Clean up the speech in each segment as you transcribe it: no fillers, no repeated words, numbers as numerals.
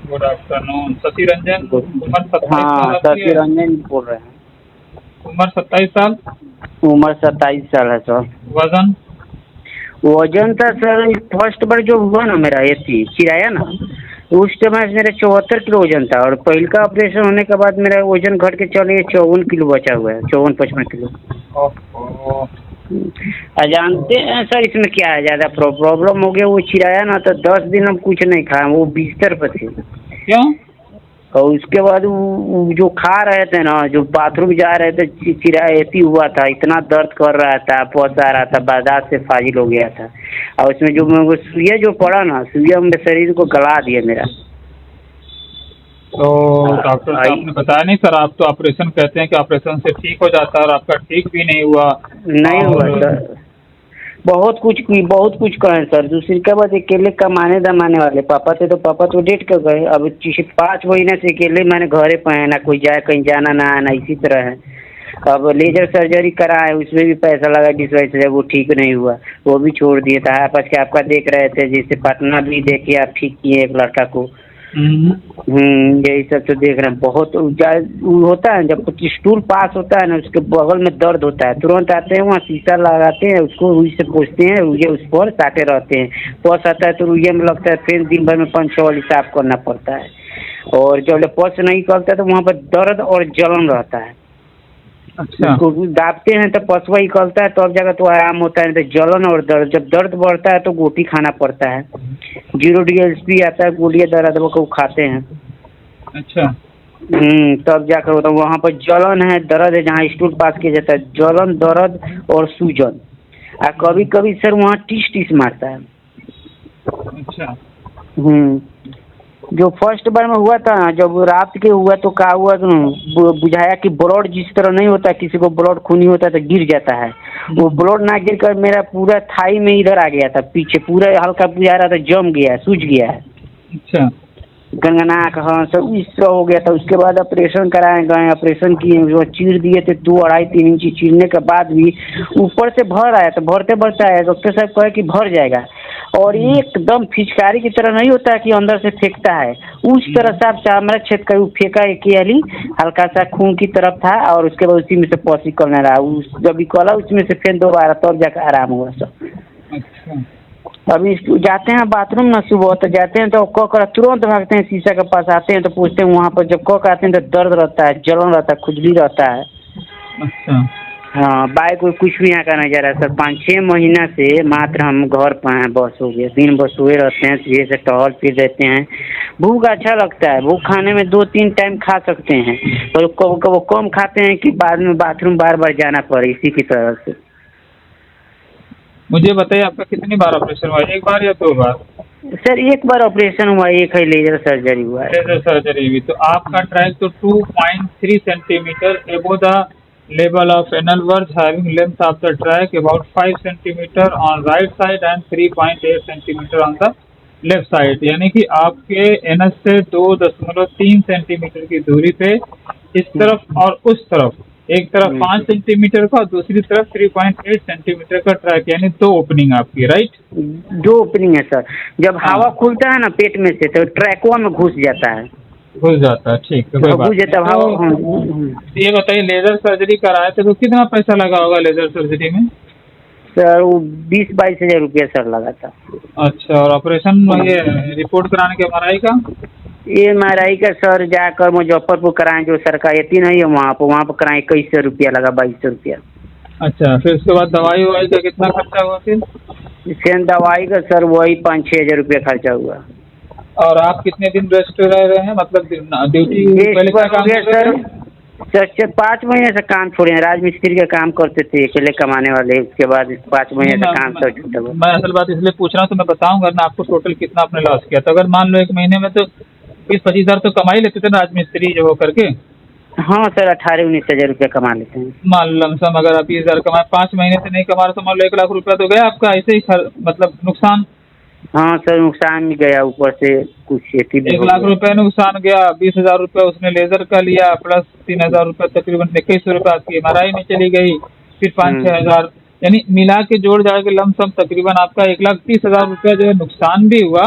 Good afternoon. Shashi Ranjan, उम्र 27 साल हाँ, आपकी शशि है? रंजन बोल रहे हैं। उम्र 27 साल। उम्र 27 साल है सर। वजन? वजन था सर, फर्स्ट बार जो हुआ ना मेरा ये चिराया ना, उस समय मेरा 74 किलो वजन था, और पहले का ऑपरेशन होने के बाद मेरा वजन घट के चले 54 किलो बचा हुआ है, 54-55 किलो। ओहो। जानते हैं सर इसमें क्या है, ज़्यादा प्रॉब्लम हो गया, वो चिराया ना तो 10 दिन हम कुछ नहीं खाए, वो बिस्तर पर थे। क्यों? और उसके बाद वो जो खा रहे थे ना, जो बाथरूम जा रहे थे, चिरायती हुआ था, इतना दर्द कर रहा था, पहुँच आ रहा था, बर्दाश्त से फाजिल हो गया था। और उसमें जो वो सुइया जो पड़ा ना, सुइया मेरे शरीर को गला दिया मेरा। तो डॉक्टर साहब ने बताया नहीं सर? आप तो ऑपरेशन कहते हैं कि ऑपरेशन से ठीक हो जाता है, और आपका ठीक भी नहीं हुआ। नहीं हुआ और सर, बहुत कुछ कहें सर। दूसरी का बात, अकेले कमाने दमाने वाले पापा थे, तो पापा तो डेट कर गए। अब 5 महीने से अकेले मैंने घरे पे है ना, कोई जाए कहीं जाना ना आना, इसी तरह है। अब लेजर सर्जरी कराए, उसमें भी पैसा लगा 20-22 हज़ार, वो ठीक नहीं हुआ, वो भी छोड़ दिए था। आपस के आपका देख रहे थे, जैसे पटना भी देखिए आप, ठीक किए एक लड़का को। यही सब तो देख रहे हैं। बहुत होता है जब स्टूल पास होता है ना, उसके बगल में दर्द होता है, तुरंत आते हैं वहाँ शीशा लगाते हैं, उसको रुई से पोंछते हैं, रुइये उस पर साटे रहते हैं। पस आता है तो रुइये में लगता है, फिर दिन भर में 5-6 वाली साफ करना पड़ता है। और जब पस नहीं करता है तो वहाँ पर दर्द और जलन रहता है। अच्छा। उसको दाबते हैं तो पसवा निकलता है, तो अब जगह तो आराम होता है। तो जलन और दर्द, जब दर्द बढ़ता है तो गोटी खाना पड़ता है। 0 DSP आता है, गोलियाँ दर्द को खाते हैं। अच्छा। तब जाकर होता है। वहाँ पर जलन है, दर्द है, जहाँ स्टूल पास किया जाता है, जलन, दर्द और सूजन। कभी कभी सर वहाँ टीस टीस मारता है। अच्छा। जो फर्स्ट बार में हुआ था, जब रात के हुआ तो क्या हुआ, बुझाया कि ब्लड जिस तरह नहीं होता, किसी को ब्लड खूनी होता है तो गिर जाता है, वो ब्लड ना गिर कर मेरा पूरा थाई में इधर आ गया था, पीछे पूरा हल्का बुझा रहा था, जम गया है, सूज गया है। अच्छा। गंगनाक, हाँ सब इस तरह हो गया था। उसके बाद ऑपरेशन कराए गए, ऑपरेशन किए, वो चीर दिए थे 2-2.5-3 इंची। चीरने के बाद भी ऊपर से भर आया था, भरते भरते आया। डॉक्टर साहब कहे कि भर जाएगा, और एकदम फिचकारी की तरह नहीं होता है कि अंदर से फेंकता है, उस तरह से आप चमड़ा छेद कर फेंका एक ही, हल्का सा खून की तरफ था, और उसके बाद उसी में से पॉसी करने रहा। उस जब निकला उसमें से फिर दोबारा, तब जाकर आराम हुआ सब। अच्छा। अभी जाते हैं बाथरूम ना सुबह, तो जाते हैं तो कर तुरंत भागते हैं, शीशा के पास आते हैं तो पूछते हैं वहाँ पर। जब कक आते हैं तो दर्द रहता है, जलन रहता है, खुजली रहता है। अच्छा। हाँ, बाइक कोई कुछ भी यहाँ का नहीं जा रहा है सर। 5-6 महीना से मात्र हम घर पर हैं, बस हो गया। दिन भर सोए रहते हैं, सुबह से टहल फिर रहते हैं। भूख अच्छा लगता है, भूख खाने में 2-3 टाइम खा सकते हैं, और कब कम खाते हैं कि बाद में बाथरूम बार बार जाना पड़े, इसी की तरह से। मुझे बताइए, आपका कितनी बार ऑपरेशन हुआ, एक बार या 2 बार? सर एक बार ऑपरेशन हुआ, एक है लेजर सर्जरी हुआ है। लेजर सर्जरी भी। तो आपका ट्रैक तो 2.3 सेंटीमीटर एबो the level of anal verge, having length of the track about 5 centimetre on right side and 3.8 centimetre on the left side. यानी कि आपके एनस से 2.3 सेंटीमीटर की दूरी पे इस तरफ और उस तरफ, एक तरफ 5 सेंटीमीटर का और दूसरी तरफ 3.8 सेंटीमीटर का ट्रैक, यानी 2 ओपनिंग आपकी, राइट? 2 ओपनिंग है सर। जब हवा खुलता है ना पेट में से, तो ट्रैकों में घुस जाता है, घुस जाता है। ठीक है, कोई बात घुस जाता है नहीं। हवा। तो ये बताइए, लेजर सर्जरी कराए थे तो कितना पैसा लगा होगा लेजर सर्जरी में? सर वो 20-22 हज़ार रुपया सर लगा था। अच्छा। और ऑपरेशन ये रिपोर्ट कराने के MRI का? MRI का सर जाकर मुजफ्फरपुर कराएं, जो सरकारी यती नहीं है वहाँ पर कराएं, 2100 रुपया लगा, 2200 रुपया। अच्छा। फिर उसके बाद दवाई ववाई का कितना खर्चा हुआ फिर? दवाई का सर वही 5-6 हज़ार रुपया खर्चा हुआ। और आप कितने दिन रेस्ट रह रहे हैं, मतलब ड्यूटी पहले क्या काम कर रहे थे? सर 5 महीने से काम छोड़े हैं, राजमिस्त्री का काम करते थे, अकेले कमाने वाले। उसके बाद 5 महीने से काम सब छूटा हुआ। मैं असल बात इसलिए पूछ रहा हूँ, तो मैं बताऊंगा ना आपको टोटल कितना आपने लॉस किया। तो अगर मान लो 1 महीने में तो 20-25 हज़ार तो कमा ही लेते थे ना राजमिस्त्री जो हो करके। हाँ सर, 18-19 हज़ार रुपया कमा लेते हैं। मान लमसम अगर आप 20 हज़ार कमाए, 5 महीने से नहीं कमा रहे, तो मान लो 1 लाख रुपया तो गया आपका ऐसे ही, मतलब नुकसान। हाँ सर, नुकसान भी गया, ऊपर से कुछ खेती भी 1 हो लाख गया। रुपए नुकसान गया। 20 हज़ार रुपये उसने लेजर का लिया, प्लस 3 हज़ार रुपये, तकरीबन 2100 रुपये आपकी MRI में चली गई, फिर 5-6 हज़ार, यानी मिला के जोड़ जाड़ के लमसम तकरीबन आपका 1,30,000 रुपया जो है नुकसान भी हुआ,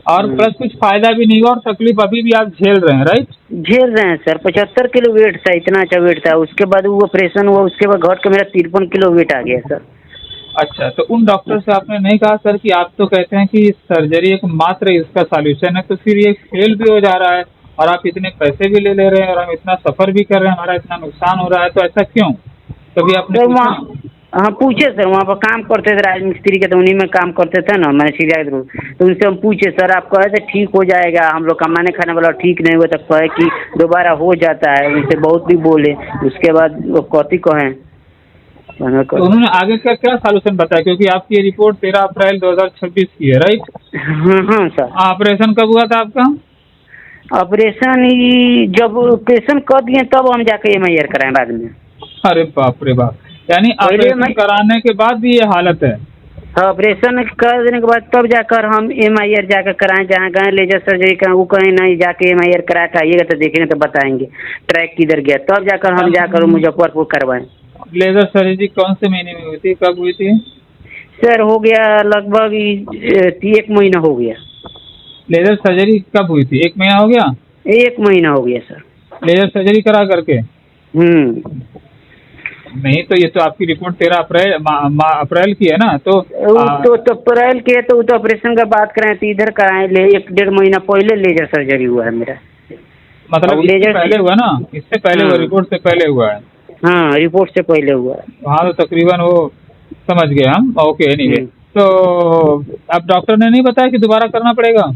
और प्लस कुछ फायदा भी नहीं हुआ और तकलीफ अभी भी आप झेल रहे हैं, राइट? झेल रहे हैं सर। 75 किलो वेट था, इतना अच्छा वेट था। उसके बाद वो ऑपरेशन हुआ, उसके बाद घट के मेरा 53 किलो वेट आ गया सर। अच्छा, तो उन डॉक्टर से आपने नहीं कहा सर कि आप तो कहते हैं कि सर्जरी एकमात्र इसका सॉल्यूशन है, तो फिर ये फेल भी हो जा रहा है और आप इतने पैसे भी ले रहे हैं और हम इतना सफ़र भी कर रहे हैं, हमारा इतना नुकसान हो रहा है, तो ऐसा क्यों? कभी आपने सर पूछा? वहाँ हाँ पूछे सर, वहाँ पर काम करते थे राजमिस्त्री के, तो उन्हीं में काम करते थे ना, मैंने सीधा थ्रू। तो उनसे हम पूछे सर, आप कहे थे ठीक हो जाएगा, हम लोग कमाने खाने वाला ठीक नहीं हुआ, तो कहे कि दोबारा हो जाता है। उनसे बहुत भी बोले, उसके बाद वो कथी कहें। तो उन्होंने आगे का क्या सॉल्यूशन बताया, क्योंकि आपकी ये रिपोर्ट 13 अप्रैल 2026 की है, राइट? हाँ सर। ऑपरेशन कब हुआ था आपका? ऑपरेशन जब ऑपरेशन कर दिए तब हम जाके MIR कराएं बाद में। अरे बाप रे बाप, यानी ऑपरेशन कराने के बाद भी ये हालत है? हाँ, ऑपरेशन कर देने के बाद तब जाकर हम MIR जाकर कराएं, जहाँ गए लेजर सर्जरी का, वो कहीं नहीं, जाके MIR करा के आइएगा तो देखेंगे तो बताएंगे ट्रैक किधर गया, तब जाकर हम जाकर मुजफ्फरपुर करवाएं। लेजर सर्जरी कौन से महीने में हुई थी, कब हुई थी? सर हो गया लगभग 1 महीना हो गया। लेजर सर्जरी कब हुई थी? 1 महीना हो गया? 1 महीना हो गया सर। लेजर सर्जरी करा करके? नहीं, तो ये तो आपकी रिपोर्ट 13 अप्रैल की है ना, तो अप्रैल के, तो ऑपरेशन का बात करें तो इधर कराएं, 1-1.5 महीना पहले लेजर सर्जरी हुआ है मेरा। मतलब इससे पहले हुआ ना? इससे पहले हुआ, रिपोर्ट से पहले हुआ है? हाँ, रिपोर्ट से पहले हुआ है। हाँ, तो तकरीबन वो समझ गए हम। ओके, एनीवे, तो अब डॉक्टर ने नहीं बताया कि दोबारा करना पड़ेगा?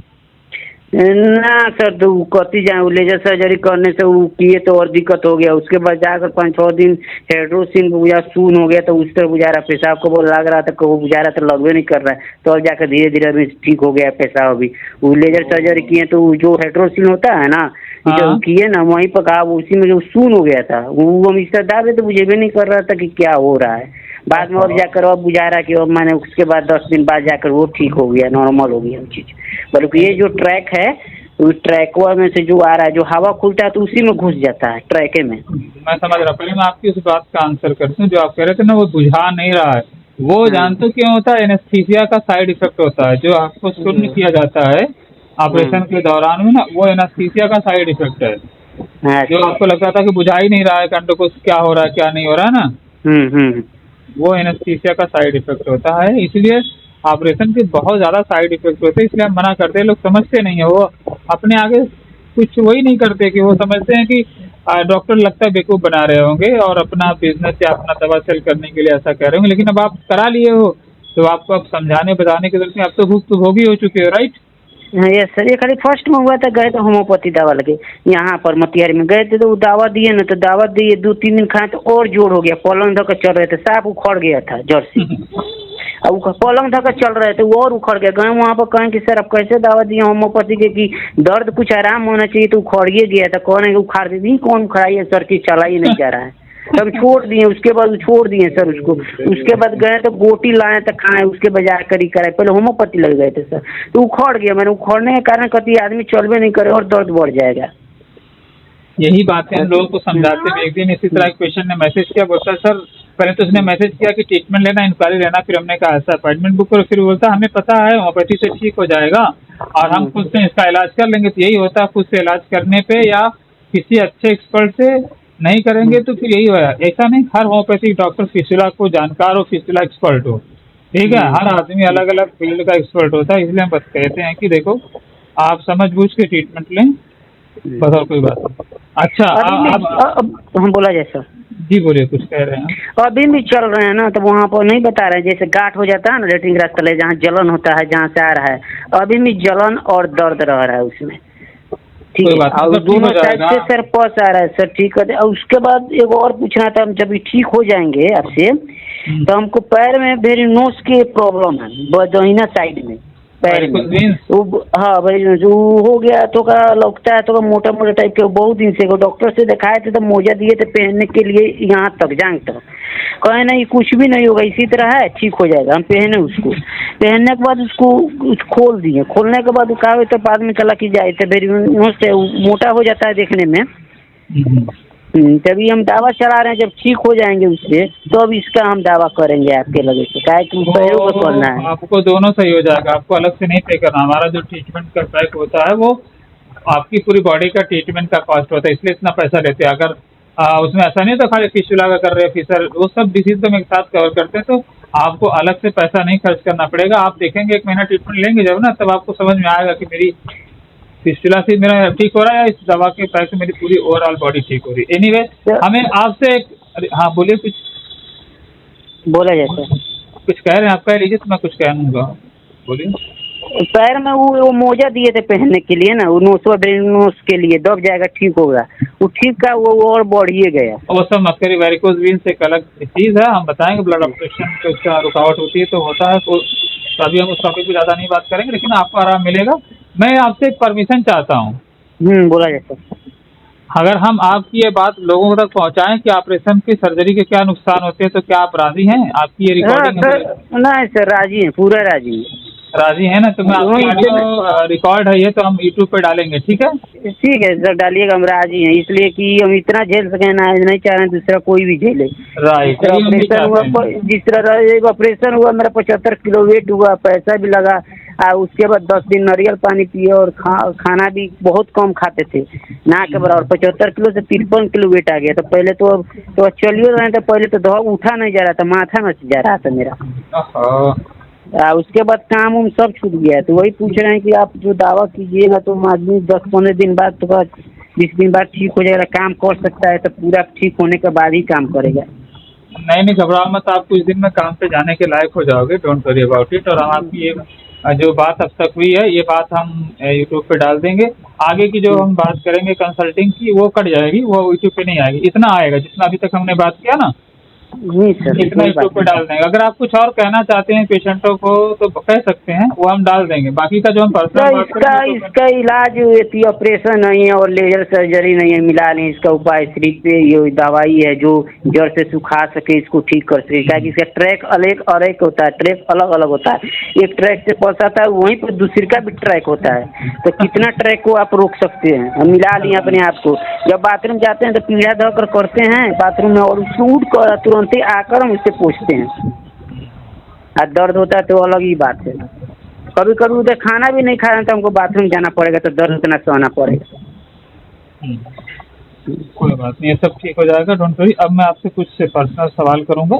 ना सर, तो कथी जाए, लेजर सर्जरी करने से वो किए तो और दिक्कत हो गया। उसके बाद जाकर 5-6 दिन हेड्रोसिन बुझा सून हो गया, तो उस तरह बुझा रहा, पेशाब को बोल लग रहा था, को बुझा रहा था, लगवे नहीं कर रहा है। तो अब जाकर धीरे धीरे अभी ठीक हो गया पेशाब। अभी वो लेजर सर्जरी किए तो जो हेड्रोसिन होता है ना, जो किए ना, वहीं पर कहा, उसी में जो सून हो गया था, वो हम इस तरह दाबे तो मुझे भी नहीं कर रहा था कि क्या हो रहा है। बाद में अब जाकर अब बुझा रहा कि अब मैंने, उसके बाद 10 दिन बाद जाकर वो ठीक हो गया, नॉर्मल हो गया वो चीज़। बल्कि ये जो ट्रैक है, उस ट्रैकवा में से जो आ रहा है, जो हवा खुलता है तो उसी में घुस जाता है ट्रैके में। मैं समझ रहा, पहले मैं आपकी उस बात का आंसर करती हूँ। जो आप कह रहे थे ना, वो बुझा नहीं रहा है, वो जानते क्यों होता है? एनेस्थीसिया का साइड इफेक्ट होता है, जो आपको शून्य किया जाता है ऑपरेशन के दौरान में ना, वो एनेस्थीसिया का साइड इफेक्ट है। जो आपको लगता था कि बुझा ही नहीं रहा है, कंडो को क्या हो रहा है क्या नहीं हो रहा है ना, वो एनेस्थीसिया का साइड इफेक्ट होता है। इसलिए ऑपरेशन के बहुत ज़्यादा साइड इफेक्ट होते हैं, इसलिए हम मना करते हैं। लोग समझते नहीं है, वो अपने आगे कुछ वही नहीं करते कि वो समझते हैं कि डॉक्टर लगता है बेवकूफ़ बना रहे होंगे और अपना बिजनेस या अपना दवा सेल करने के लिए ऐसा कह रहे होंगे। लेकिन अब आप करा लिए हो, तो आपको अब समझाने बताने की जरूरत नहीं, अब तो भुक्तभोगी हो चुके हो, राइट? Yes sir. ये खाली फर्स्ट में हुआ था, गए तो होम्योपैथी दवा लगे, यहाँ पर मोतिहारी में गए थे, तो वो दवा दिए ना, तो दवा दिए 2-3 दिन खाए तो और जोड़ हो गया, पलंग धोकर चल रहे थे, साफ उखड़ गया था जड़ से। अब पलंग धोकर चल रहे थे, वो और उखड़ गया। गए वहाँ पर, कहें कि सर अब कैसे दवा दिए होम्योपैथी के कि दर्द कुछ आराम होना चाहिए, तो उखड़िए गया था। कौन है उखाड़ दी? कौन उखड़ाई है सर की, चला ही नहीं जा रहा है। तब छोड़ दिए, उसके बाद छोड़ दिए सर उसको। उसके बाद गए तो गोटी लाए तो खाए, उसके बजाय करी कराए, पहले होम्योपैथी लग गए थे सर, तो उखड़ गया। मैंने उखड़ने के कारण कभी आदमी चलबे नहीं करे और दर्द बढ़ जाएगा। यही बातें हम लोगों को समझाते हैं। एक दिन इसी तरह एक पेशेंट ने मैसेज किया, बोलता सर, पहले तो उसने मैसेज किया कि ट्रीटमेंट लेना, इंक्वायरी लेना, फिर हमने कहा ऐसा अपॉइंटमेंट बुक करो। फिर बोलता हमें पता है होम्योपैथी से ठीक हो जाएगा और हम खुद से इसका इलाज कर लेंगे। तो यही होता है, खुद से इलाज करने पे या किसी अच्छे एक्सपर्ट से नहीं करेंगे तो फिर यही होगा। ऐसा नहीं हर होम्योपैथिक डॉक्टर फिस्टुला को जानकार हो, फिस्टुला एक्सपर्ट हो, ठीक है? हर आदमी अलग अलग फील्ड का एक्सपर्ट होता है। इसलिए हम बस कहते हैं कि देखो, आप समझ बूझ के ट्रीटमेंट लें, बस, और कोई बात नहीं। अच्छा, हम बोला जाए सर? जी बोलिए, कुछ कह रहे हैं? अभी भी चल रहे हैं ना, तो वहाँ पर नहीं बता रहे, जैसे गांठ हो जाता है ना लेटरिन रास्ता ले, जहाँ जलन होता है, जहाँ से आ रहा है, अभी भी जलन और दर्द रह रहा है उसमें, ठीक है? और दोनों साइड से सर पस आ रहा है सर, ठीक है? और उसके बाद एक और पूछना था, जब भी ठीक हो जाएंगे आपसे, तो हमको पैर में वेरिनोस की प्रॉब्लम है, बदहिना साइड में पैर में। हाँ भाई, जो हो गया तो का लगता है तो मोटा मोटा टाइप के, बहुत दिन से डॉक्टर से दिखाए थे, तो मोजा दिए थे पहनने के लिए, यहाँ तक जांग तक, कहे नहीं कुछ भी नहीं होगा, इसी तरह है, ठीक हो जाएगा। हम पहने उसको, पहनने के बाद उसको खोल दिए, खोलने के बाद कहा तो बाद में चला कि जाए तो वेरिनोस से मोटा हो जाता है देखने में, तभी हम दावा चला रहे हैं, जब ठीक हो जाएंगे उससे तो अब इसका हम दावा करेंगे आपके लगे से, क्या है कि पैरों को करना है। आपको दोनों सही हो जाएगा, आपको अलग से नहीं पे करना। हमारा जो ट्रीटमेंट का पैक होता है वो आपकी पूरी बॉडी का ट्रीटमेंट का कॉस्ट होता है, इसलिए इतना पैसा लेते हैं। अगर उसमें ऐसा नहीं तो खाली फिस्टुला का कर रहे हैं फिसर, वो सब डिसीज तो हम एक साथ कवर करते हैं, तो आपको अलग से पैसा नहीं खर्च करना पड़ेगा। आप देखेंगे 1 महीना ट्रीटमेंट लेंगे जब ना, तब आपको समझ में आएगा कि मेरी फिस्टुला से मेरा ठीक हो रहा है या इस दवा के पैक से मेरी पूरी ओवरऑल बॉडी ठीक हो रही है। एनीवे हमें आपसे हाँ बोलिए, कुछ बोला जाता है। कुछ कह रहे हैं, आप कह लीजिए तो मैं कुछ कह दूँगा, बोलिए। पैर में वो मोजा दिए थे पहनने के लिए ना, वो नोसवा नोस के लिए दब जाएगा, ठीक होगा। वो ठीक का वो और बढ़िए गया। वो सब मत करिए, वेरिकोज वेन्स एक अलग चीज़ है, हम बताएंगे। ब्लड ऑपरेशन पे उसका रुकावट होती है तो होता है, तो अभी हम उस टॉपिक पे ज़्यादा नहीं बात करेंगे, लेकिन आपको आराम मिलेगा। मैं आपसे एक परमिशन चाहता हूँ। बोला जाता है। अगर हम आपकी ये बात लोगों तक पहुँचाएं कि ऑपरेशन की सर्जरी के क्या नुकसान होते हैं, तो क्या आप राजी हैं? आपकी ये रिकॉर्डिंग नहीं सर, राजी हैं, पूरा राजी हैं। राजी है ना? तो मैं आपकी ऑडियो रिकॉर्ड है ये, तो हम यूट्यूब पे डालेंगे, ठीक है? ठीक है सर, डालिएगा, हम राजी हैं, इसलिए कि हम इतना झेल सकें ना, नहीं चाह रहे दूसरा कोई भी झेले। राइट। ऑपरेशन हुआ, जिस तरह ऑपरेशन हुआ, मेरा 75 किलो वेट हुआ, पैसा भी लगा, उसके बाद 10 दिन नारियल पानी पिए और खाना भी बहुत कम खाते थे ना के बराबर। 75 किलो से 53 किलो वेट आ गया। तो पहले तो चलिए रहे थे, पहले तो दवा उठा नहीं जा रहा था, माथा में जा रहा था मेरा। उसके बाद काम उम सब छूट गया। तो वही पूछ रहे हैं कि आप जो दावा कीजिएगा तो आदमी 10-15 दिन बाद तो 20 दिन बाद ठीक हो जाएगा, काम कर सकता है, तो पूरा ठीक होने के बाद ही काम करेगा। नहीं घबराओ मत, आप कुछ दिन में काम पे जाने के लायक हो जाओगे, डोंट वरी अबाउट इट। और हम आपकी ये जो बात अब तक हुई है, ये बात हम यूट्यूब पे डाल देंगे। आगे की जो हम बात करेंगे कंसल्टिंग की, वो कट जाएगी, वो यूट्यूब पे नहीं आएगी। इतना आएगा जितना अभी तक हमने बात किया ना, इतना यूट्यूब पे डाल देंगे। अगर आप कुछ और कहना चाहते हैं पेशेंटों को तो कह सकते हैं, वो हम डाल देंगे। बाकी का जो हम पर्सनल इसका इलाज ऑपरेशन नहीं है और लेजर सर्जरी नहीं है, मिला नहीं। इसका उपाय सिर्फ ये दवाई है जो जड़ से सुखा सके, इसको ठीक कर सके। क्या इसका ट्रैक अलग होता है, ट्रैक अलग अलग होता है। एक ट्रैक से फंसाता है, वहीं पर दूसरी का भी ट्रैक होता है। तो कितना ट्रैक को आप रोक सकते हैं? हम मिला लिए अपने आप को। जब बाथरूम जाते हैं तो पीढ़ा धोकर करते हैं बाथरूम में, और उसको उठ कर तुरंत आकर हम उससे पूछते हैं। दर्द होता है तो अलग ही बात है। कभी कभी उधर खाना भी नहीं खा रहे तो हमको बाथरूम जाना पड़ेगा, तो दर्द उतना सहना पड़ेगा। कोई बात नहीं, ये सब ठीक हो जाएगा, डोंट वरी। अब मैं आपसे कुछ पर्सनल सवाल करूंगा,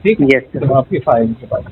ठीक? Yes sir. तो आपकी फाइल के बाद